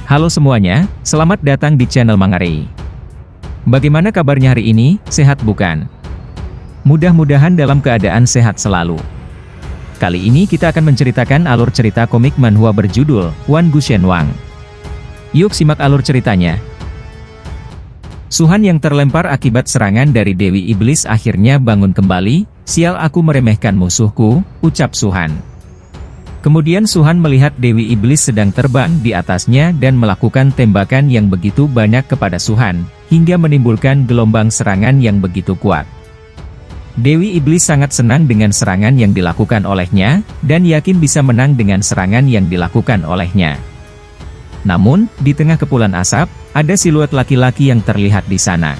Halo semuanya, selamat datang di channel Mangare. Bagaimana kabarnya hari ini, sehat bukan? Mudah-mudahan dalam keadaan sehat selalu. Kali ini kita akan menceritakan alur cerita komik manhwa berjudul Wan Gushen Wang. Yuk simak alur ceritanya. Suhan yang terlempar akibat serangan dari Dewi Iblis akhirnya bangun kembali. Sial, aku meremehkan musuhku, ucap Suhan. Kemudian Suhan melihat Dewi Iblis sedang terbang di atasnya dan melakukan tembakan yang begitu banyak kepada Suhan, hingga menimbulkan gelombang serangan yang begitu kuat. Dewi Iblis sangat senang dengan serangan yang dilakukan olehnya, dan yakin bisa menang dengan serangan yang dilakukan olehnya. Namun, di tengah kepulan asap, ada siluet laki-laki yang terlihat di sana.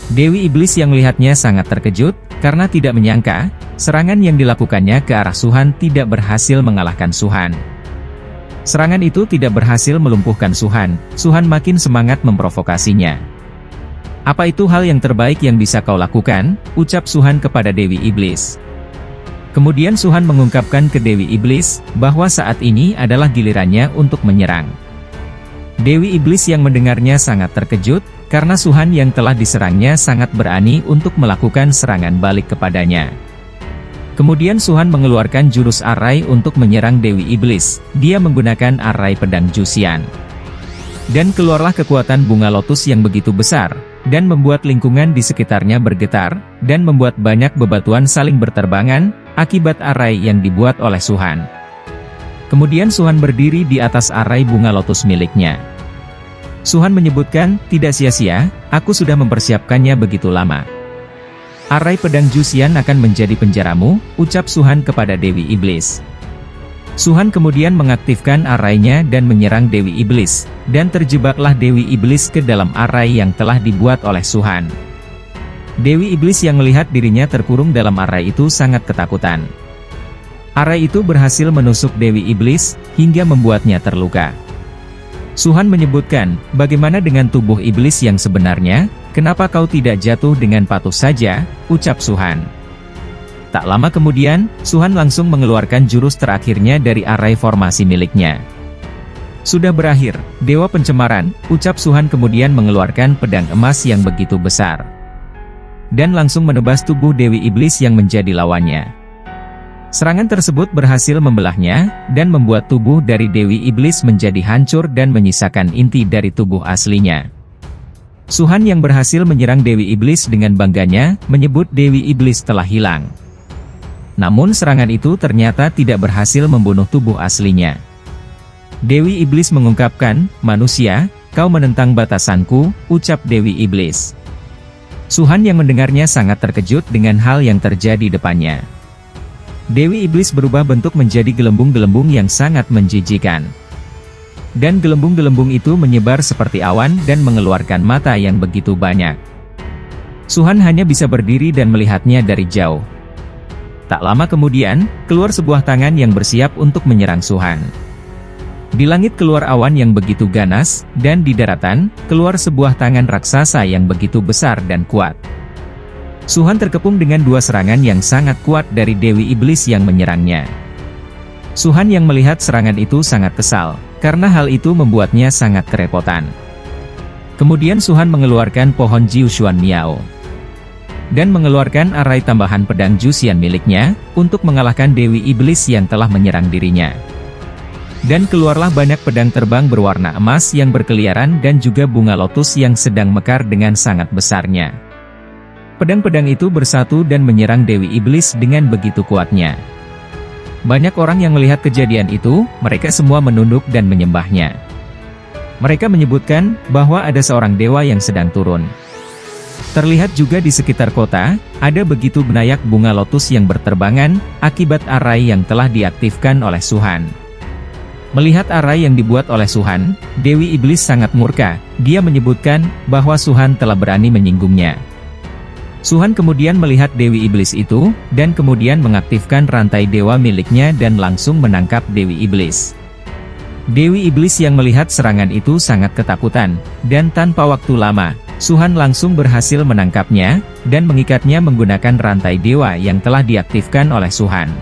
Dewi Iblis yang melihatnya sangat terkejut, karena tidak menyangka, serangan yang dilakukannya ke arah Suhan tidak berhasil mengalahkan Suhan. Serangan itu tidak berhasil melumpuhkan Suhan, Suhan makin semangat memprovokasinya. Apa itu hal yang terbaik yang bisa kau lakukan, ucap Suhan kepada Dewi Iblis. Kemudian Suhan mengungkapkan ke Dewi Iblis, bahwa saat ini adalah gilirannya untuk menyerang. Dewi Iblis yang mendengarnya sangat terkejut, karena Suhan yang telah diserangnya sangat berani untuk melakukan serangan balik kepadanya. Kemudian Suhan mengeluarkan jurus arai untuk menyerang Dewi Iblis, dia menggunakan arai pedang Jusian. Dan keluarlah kekuatan bunga lotus yang begitu besar, dan membuat lingkungan di sekitarnya bergetar, dan membuat banyak bebatuan saling berterbangan, akibat arai yang dibuat oleh Suhan. Kemudian Suhan berdiri di atas arai bunga lotus miliknya. Suhan menyebutkan, tidak sia-sia, aku sudah mempersiapkannya begitu lama. Arai pedang Jusian akan menjadi penjaramu, ucap Suhan kepada Dewi Iblis. Suhan kemudian mengaktifkan arainya dan menyerang Dewi Iblis, dan terjebaklah Dewi Iblis ke dalam arai yang telah dibuat oleh Suhan. Dewi Iblis yang melihat dirinya terkurung dalam arai itu sangat ketakutan. Arai itu berhasil menusuk Dewi Iblis, hingga membuatnya terluka. Suhan menyebutkan, bagaimana dengan tubuh iblis yang sebenarnya, kenapa kau tidak jatuh dengan patuh saja, ucap Suhan. Tak lama kemudian, Suhan langsung mengeluarkan jurus terakhirnya dari arai formasi miliknya. Sudah berakhir, Dewa Pencemaran, ucap Suhan kemudian mengeluarkan pedang emas yang begitu besar. Dan langsung menebas tubuh Dewi Iblis yang menjadi lawannya. Serangan tersebut berhasil membelahnya, dan membuat tubuh dari Dewi Iblis menjadi hancur dan menyisakan inti dari tubuh aslinya. Suhan yang berhasil menyerang Dewi Iblis dengan bangganya, menyebut Dewi Iblis telah hilang. Namun serangan itu ternyata tidak berhasil membunuh tubuh aslinya. Dewi Iblis mengungkapkan, manusia, kau menentang batasanku, ucap Dewi Iblis. Suhan yang mendengarnya sangat terkejut dengan hal yang terjadi depannya. Dewi Iblis berubah bentuk menjadi gelembung-gelembung yang sangat menjijikan. Dan gelembung-gelembung itu menyebar seperti awan dan mengeluarkan mata yang begitu banyak. Suhan hanya bisa berdiri dan melihatnya dari jauh. Tak lama kemudian, keluar sebuah tangan yang bersiap untuk menyerang Suhan. Di langit keluar awan yang begitu ganas, dan di daratan, keluar sebuah tangan raksasa yang begitu besar dan kuat. Suhan terkepung dengan dua serangan yang sangat kuat dari Dewi Iblis yang menyerangnya. Suhan yang melihat serangan itu sangat kesal, karena hal itu membuatnya sangat kerepotan. Kemudian Suhan mengeluarkan pohon Jiu Xuan Miao. Dan mengeluarkan arai tambahan pedang Jusian miliknya, untuk mengalahkan Dewi Iblis yang telah menyerang dirinya. Dan keluarlah banyak pedang terbang berwarna emas yang berkeliaran dan juga bunga lotus yang sedang mekar dengan sangat besarnya. Pedang-pedang itu bersatu dan menyerang Dewi Iblis dengan begitu kuatnya. Banyak orang yang melihat kejadian itu, mereka semua menunduk dan menyembahnya. Mereka menyebutkan, bahwa ada seorang dewa yang sedang turun. Terlihat juga di sekitar kota, ada begitu banyak bunga lotus yang berterbangan, akibat arai yang telah diaktifkan oleh Suhan. Melihat arai yang dibuat oleh Suhan, Dewi Iblis sangat murka, dia menyebutkan, bahwa Suhan telah berani menyinggungnya. Suhan kemudian melihat Dewi Iblis itu, dan kemudian mengaktifkan rantai dewa miliknya dan langsung menangkap Dewi Iblis. Dewi Iblis yang melihat serangan itu sangat ketakutan, dan tanpa waktu lama, Suhan langsung berhasil menangkapnya, dan mengikatnya menggunakan rantai dewa yang telah diaktifkan oleh Suhan.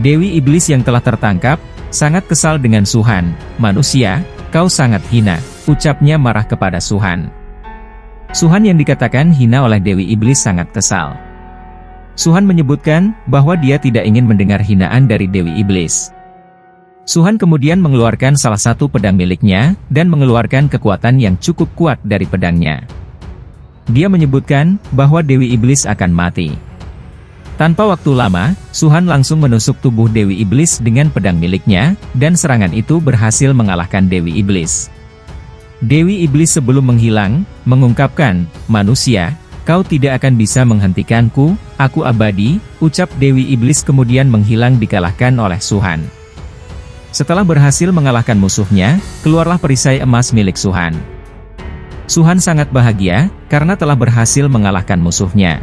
Dewi Iblis yang telah tertangkap, sangat kesal dengan Suhan, manusia, kau sangat hina, ucapnya marah kepada Suhan. Suhan yang dikatakan hina oleh Dewi Iblis sangat kesal. Suhan menyebutkan bahwa dia tidak ingin mendengar hinaan dari Dewi Iblis. Suhan kemudian mengeluarkan salah satu pedang miliknya, dan mengeluarkan kekuatan yang cukup kuat dari pedangnya. Dia menyebutkan bahwa Dewi Iblis akan mati. Tanpa waktu lama, Suhan langsung menusuk tubuh Dewi Iblis dengan pedang miliknya, dan serangan itu berhasil mengalahkan Dewi Iblis. Dewi Iblis sebelum menghilang, mengungkapkan, "Manusia, kau tidak akan bisa menghentikanku, aku abadi," ucap Dewi Iblis kemudian menghilang dikalahkan oleh Suhan. Setelah berhasil mengalahkan musuhnya, keluarlah perisai emas milik Suhan. Suhan sangat bahagia, karena telah berhasil mengalahkan musuhnya.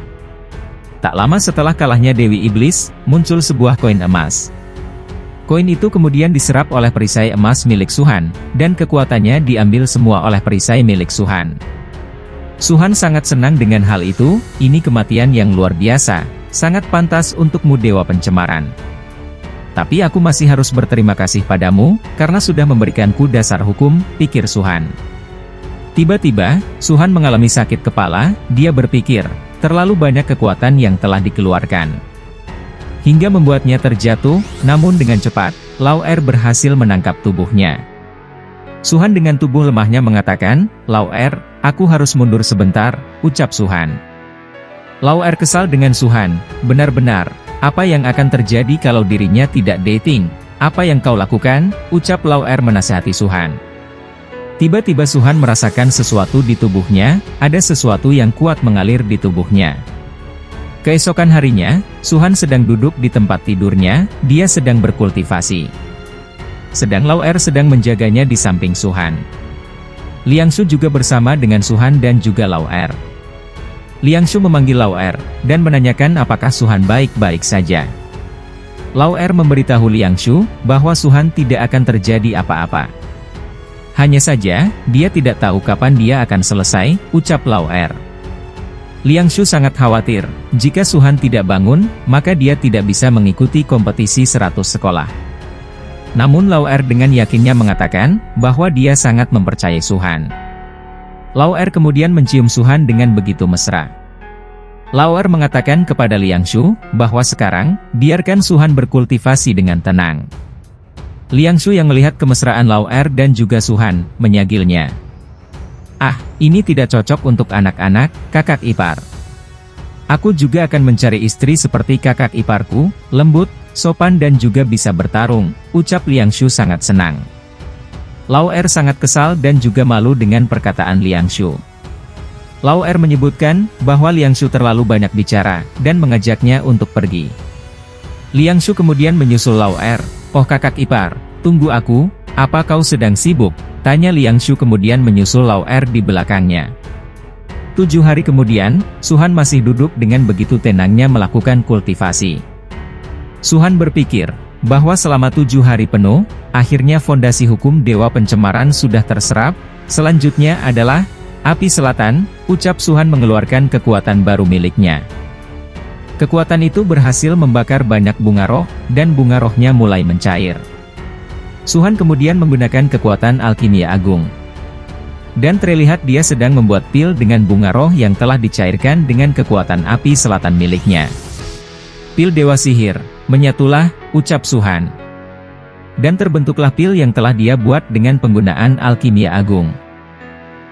Tak lama setelah kalahnya Dewi Iblis, muncul sebuah koin emas. Koin itu kemudian diserap oleh perisai emas milik Suhan, dan kekuatannya diambil semua oleh perisai milik Suhan. Suhan sangat senang dengan hal itu, ini kematian yang luar biasa, sangat pantas untukmu Dewa Pencemaran. Tapi aku masih harus berterima kasih padamu, karena sudah memberikanku dasar hukum, pikir Suhan. Tiba-tiba, Suhan mengalami sakit kepala, dia berpikir, terlalu banyak kekuatan yang telah dikeluarkan. Hingga membuatnya terjatuh, namun dengan cepat, Lau'er berhasil menangkap tubuhnya. Suhan dengan tubuh lemahnya mengatakan, "Lau'er, aku harus mundur sebentar," ucap Suhan. Lau'er kesal dengan Suhan, "Benar-benar, apa yang akan terjadi kalau dirinya tidak dating? Apa yang kau lakukan?" ucap Lau'er menasihati Suhan. Tiba-tiba Suhan merasakan sesuatu di tubuhnya, ada sesuatu yang kuat mengalir di tubuhnya. Keesokan harinya, Suhan sedang duduk di tempat tidurnya, dia sedang berkultivasi. Sedang Lau'er sedang menjaganya di samping Suhan. Liangshu juga bersama dengan Suhan dan juga Lau'er. Liangshu memanggil Lau'er, dan menanyakan apakah Suhan baik-baik saja. Lau'er memberitahu Liangshu, bahwa Suhan tidak akan terjadi apa-apa. Hanya saja, dia tidak tahu kapan dia akan selesai, ucap Lau'er. Liangshu sangat khawatir, jika Suhan tidak bangun, maka dia tidak bisa mengikuti kompetisi 100 sekolah. Namun Lau'er dengan yakinnya mengatakan, bahwa dia sangat mempercayai Suhan. Lau'er kemudian mencium Suhan dengan begitu mesra. Lau'er mengatakan kepada Liangshu, bahwa sekarang, biarkan Suhan berkultivasi dengan tenang. Liangshu yang melihat kemesraan Lau'er dan juga Suhan, menyagilnya. "Ah, ini tidak cocok untuk anak-anak, kakak ipar. Aku juga akan mencari istri seperti kakak iparku, lembut, sopan dan juga bisa bertarung," ucap Liangshu sangat senang. Lau'er sangat kesal dan juga malu dengan perkataan Liangshu. Lau'er menyebutkan, bahwa Liangshu terlalu banyak bicara, dan mengajaknya untuk pergi. Liangshu kemudian menyusul Lau'er. "Oh kakak ipar, tunggu aku, apa kau sedang sibuk?" tanya Liangshu kemudian menyusul Lau'er di belakangnya. 7 hari kemudian, Suhan masih duduk dengan begitu tenangnya melakukan kultivasi. Suhan berpikir, bahwa selama 7 hari penuh, akhirnya fondasi hukum Dewa Pencemaran sudah terserap, selanjutnya adalah, api selatan, ucap Suhan mengeluarkan kekuatan baru miliknya. Kekuatan itu berhasil membakar banyak bunga roh, dan bunga rohnya mulai mencair. Suhan kemudian menggunakan kekuatan alkimia agung. Dan terlihat dia sedang membuat pil dengan bunga roh yang telah dicairkan dengan kekuatan api selatan miliknya. "Pil Dewa Sihir, menyatulah," ucap Suhan. Dan terbentuklah pil yang telah dia buat dengan penggunaan alkimia agung.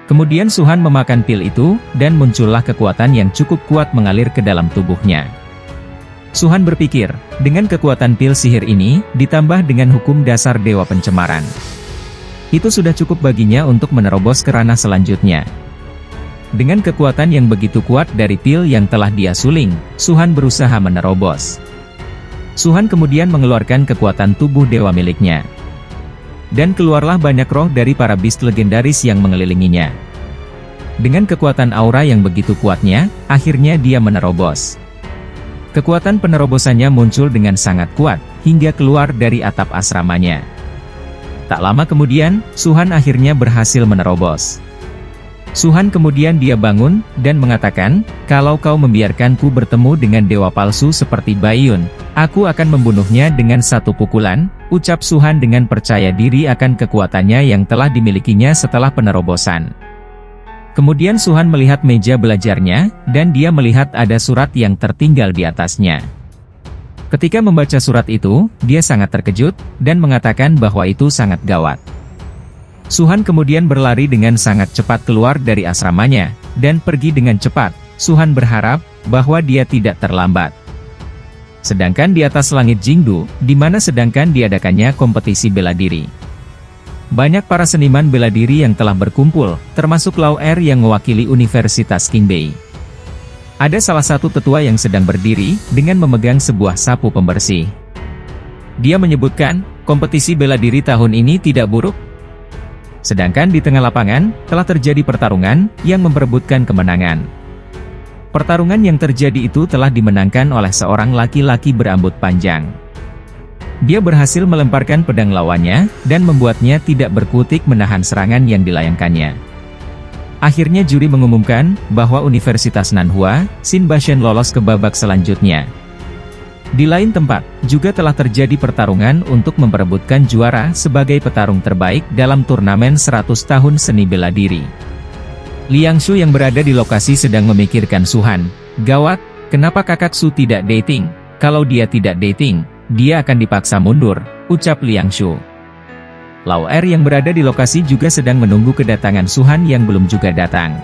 Kemudian Suhan memakan pil itu, dan muncullah kekuatan yang cukup kuat mengalir ke dalam tubuhnya. Suhan berpikir, dengan kekuatan pil sihir ini, ditambah dengan hukum dasar Dewa Pencemaran, itu sudah cukup baginya untuk menerobos ke ranah selanjutnya. Dengan kekuatan yang begitu kuat dari pil yang telah dia suling, Suhan berusaha menerobos. Suhan kemudian mengeluarkan kekuatan tubuh dewa miliknya. Dan keluarlah banyak roh dari para beast legendaris yang mengelilinginya. Dengan kekuatan aura yang begitu kuatnya, akhirnya dia menerobos. Kekuatan penerobosannya muncul dengan sangat kuat, hingga keluar dari atap asramanya. Tak lama kemudian, Suhan akhirnya berhasil menerobos. Suhan kemudian dia bangun, dan mengatakan, "Kalau kau membiarkanku bertemu dengan dewa palsu seperti Baiyun, aku akan membunuhnya dengan satu pukulan," ucap Suhan dengan percaya diri akan kekuatannya yang telah dimilikinya setelah penerobosan. Kemudian Suhan melihat meja belajarnya, dan dia melihat ada surat yang tertinggal di atasnya. Ketika membaca surat itu, dia sangat terkejut, dan mengatakan bahwa itu sangat gawat. Suhan kemudian berlari dengan sangat cepat keluar dari asramanya, dan pergi dengan cepat. Suhan berharap bahwa dia tidak terlambat. Sedangkan di atas langit Jingdu, di mana sedangkan diadakannya kompetisi bela diri. Banyak para seniman bela diri yang telah berkumpul, termasuk Lau Er yang mewakili Universitas Qingbei. Ada salah satu tetua yang sedang berdiri, dengan memegang sebuah sapu pembersih. Dia menyebutkan, kompetisi bela diri tahun ini tidak buruk. Sedangkan di tengah lapangan, telah terjadi pertarungan, yang memperebutkan kemenangan. Pertarungan yang terjadi itu telah dimenangkan oleh seorang laki-laki berambut panjang. Dia berhasil melemparkan pedang lawannya, dan membuatnya tidak berkutik menahan serangan yang dilayangkannya. Akhirnya juri mengumumkan, bahwa Universitas Nanhua, Xin Bashen lolos ke babak selanjutnya. Di lain tempat, juga telah terjadi pertarungan untuk memperebutkan juara sebagai petarung terbaik dalam turnamen 100 tahun seni bela diri. Liang Shu yang berada di lokasi sedang memikirkan Suhan. Gawat, kenapa kakak Su tidak dating? Kalau dia tidak dating, dia akan dipaksa mundur, ucap Liang Shu. Lau Er yang berada di lokasi juga sedang menunggu kedatangan Suhan yang belum juga datang.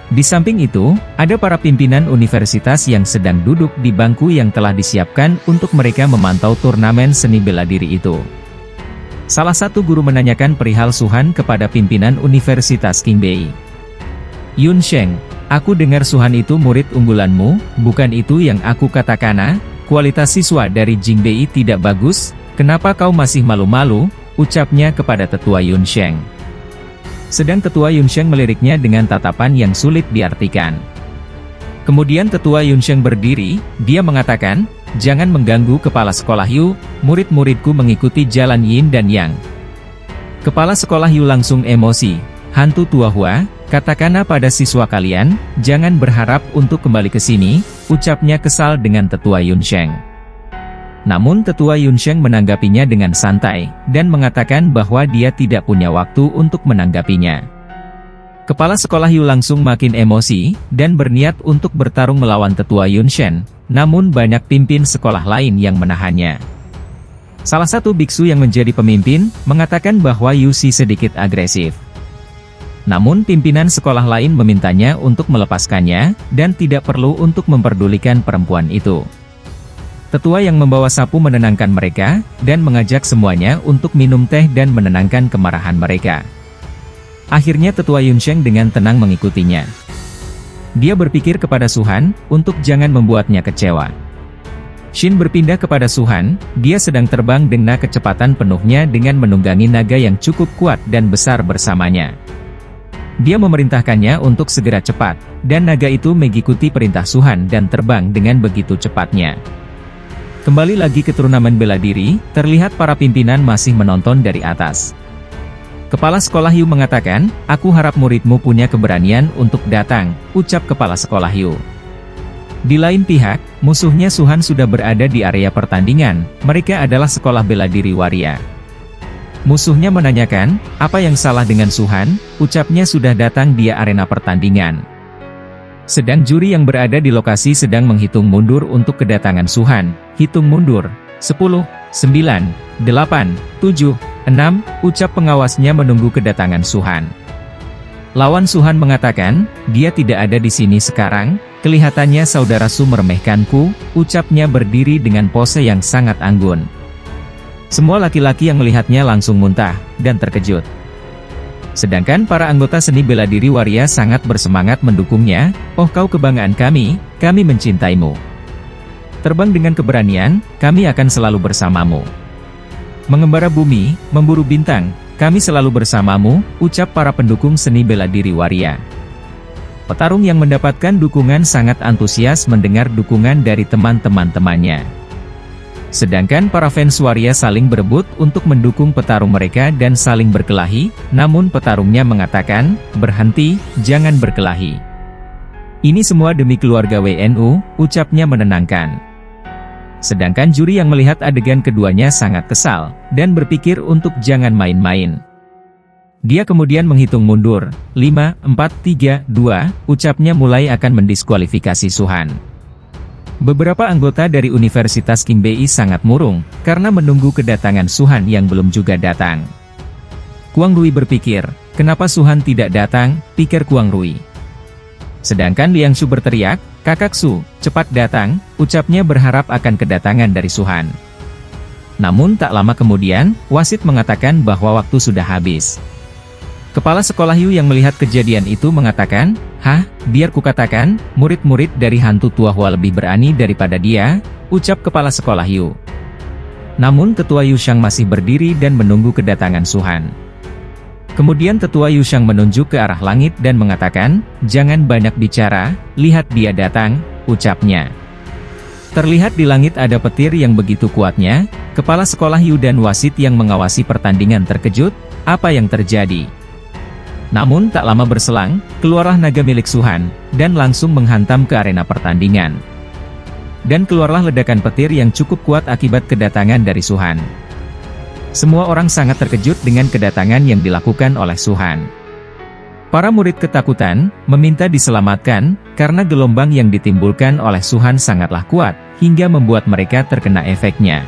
Di samping itu, ada para pimpinan universitas yang sedang duduk di bangku yang telah disiapkan untuk mereka memantau turnamen seni bela diri itu. Salah satu guru menanyakan perihal Suhan kepada pimpinan Universitas Qingbei. Yun Sheng, aku dengar Suhan itu murid unggulanmu, bukan itu yang aku katakan? Kualitas siswa dari Qingbei tidak bagus, kenapa kau masih malu-malu, ucapnya kepada tetua Yun Sheng. Sedang tetua Yun Sheng meliriknya dengan tatapan yang sulit diartikan. Kemudian tetua Yun Sheng berdiri, dia mengatakan, jangan mengganggu kepala sekolah Yu, murid-muridku mengikuti jalan Yin dan Yang. Kepala sekolah Yu langsung emosi, hantu tua Hua, katakanlah pada siswa kalian, jangan berharap untuk kembali ke sini, ucapnya kesal dengan tetua Yun Sheng. Namun tetua Yun Sheng menanggapinya dengan santai, dan mengatakan bahwa dia tidak punya waktu untuk menanggapinya. Kepala sekolah Yu langsung makin emosi, dan berniat untuk bertarung melawan tetua Yun Sheng, namun banyak pimpin sekolah lain yang menahannya. Salah satu biksu yang menjadi pemimpin, mengatakan bahwa Yu Si sedikit agresif. Namun pimpinan sekolah lain memintanya untuk melepaskannya, dan tidak perlu untuk memperdulikan perempuan itu. Tetua yang membawa sapu menenangkan mereka, dan mengajak semuanya untuk minum teh dan menenangkan kemarahan mereka. Akhirnya tetua Yun Sheng dengan tenang mengikutinya. Dia berpikir kepada Suhan, untuk jangan membuatnya kecewa. Shin berpindah kepada Suhan, dia sedang terbang dengan kecepatan penuhnya dengan menunggangi naga yang cukup kuat dan besar bersamanya. Dia memerintahkannya untuk segera cepat, dan naga itu mengikuti perintah Suhan dan terbang dengan begitu cepatnya. Kembali lagi ke turnamen bela diri, terlihat para pimpinan masih menonton dari atas. Kepala sekolah Yu mengatakan, aku harap muridmu punya keberanian untuk datang, ucap kepala sekolah Yu. Di lain pihak, musuhnya Suhan sudah berada di area pertandingan, mereka adalah sekolah bela diri waria. Musuhnya menanyakan, apa yang salah dengan Suhan, ucapnya sudah datang di arena pertandingan. Sedang juri yang berada di lokasi sedang menghitung mundur untuk kedatangan Suhan, hitung mundur, 10, 9, 8, 7, 6, ucap pengawasnya menunggu kedatangan Suhan. Lawan Suhan mengatakan, dia tidak ada di sini sekarang, kelihatannya saudara Su meremehkanku, ucapnya berdiri dengan pose yang sangat anggun. Semua laki-laki yang melihatnya langsung muntah, dan terkejut. Sedangkan para anggota seni bela diri waria sangat bersemangat mendukungnya, oh kau kebanggaan kami mencintaimu. Terbang dengan keberanian, kami akan selalu bersamamu. Mengembara bumi, memburu bintang, kami selalu bersamamu, ucap para pendukung seni bela diri waria. Petarung yang mendapatkan dukungan sangat antusias mendengar dukungan dari teman-teman-temannya. Sedangkan para fans waria saling berebut untuk mendukung petarung mereka dan saling berkelahi, namun petarungnya mengatakan, berhenti, jangan berkelahi. Ini semua demi keluarga WNU, ucapnya menenangkan. Sedangkan juri yang melihat adegan keduanya sangat kesal, dan berpikir untuk jangan main-main. Dia kemudian menghitung mundur, 5, 4, 3, 2, ucapnya mulai akan mendiskualifikasi Suhan. Beberapa anggota dari Universitas Qingbei sangat murung, karena menunggu kedatangan Suhan yang belum juga datang. Kuang Rui berpikir, kenapa Suhan tidak datang, pikir Kuang Rui. Sedangkan Liang Shu berteriak, kakak Su, cepat datang, ucapnya berharap akan kedatangan dari Suhan. Namun tak lama kemudian, wasit mengatakan bahwa waktu sudah habis. Kepala sekolah Yu yang melihat kejadian itu mengatakan, "Hah, biar kukatakan, murid-murid dari hantu tua Hua lebih berani daripada dia," ucap kepala sekolah Yu. Namun ketua Yu Shang masih berdiri dan menunggu kedatangan Suhan. Kemudian tetua Yu Shang menunjuk ke arah langit dan mengatakan, "Jangan banyak bicara, lihat dia datang," ucapnya. Terlihat di langit ada petir yang begitu kuatnya, kepala sekolah Yu dan wasit yang mengawasi pertandingan terkejut, apa yang terjadi? Namun tak lama berselang, keluarlah naga milik Suhan, dan langsung menghantam ke arena pertandingan. Dan keluarlah ledakan petir yang cukup kuat akibat kedatangan dari Suhan. Semua orang sangat terkejut dengan kedatangan yang dilakukan oleh Suhan. Para murid ketakutan, meminta diselamatkan, karena gelombang yang ditimbulkan oleh Suhan sangatlah kuat, hingga membuat mereka terkena efeknya.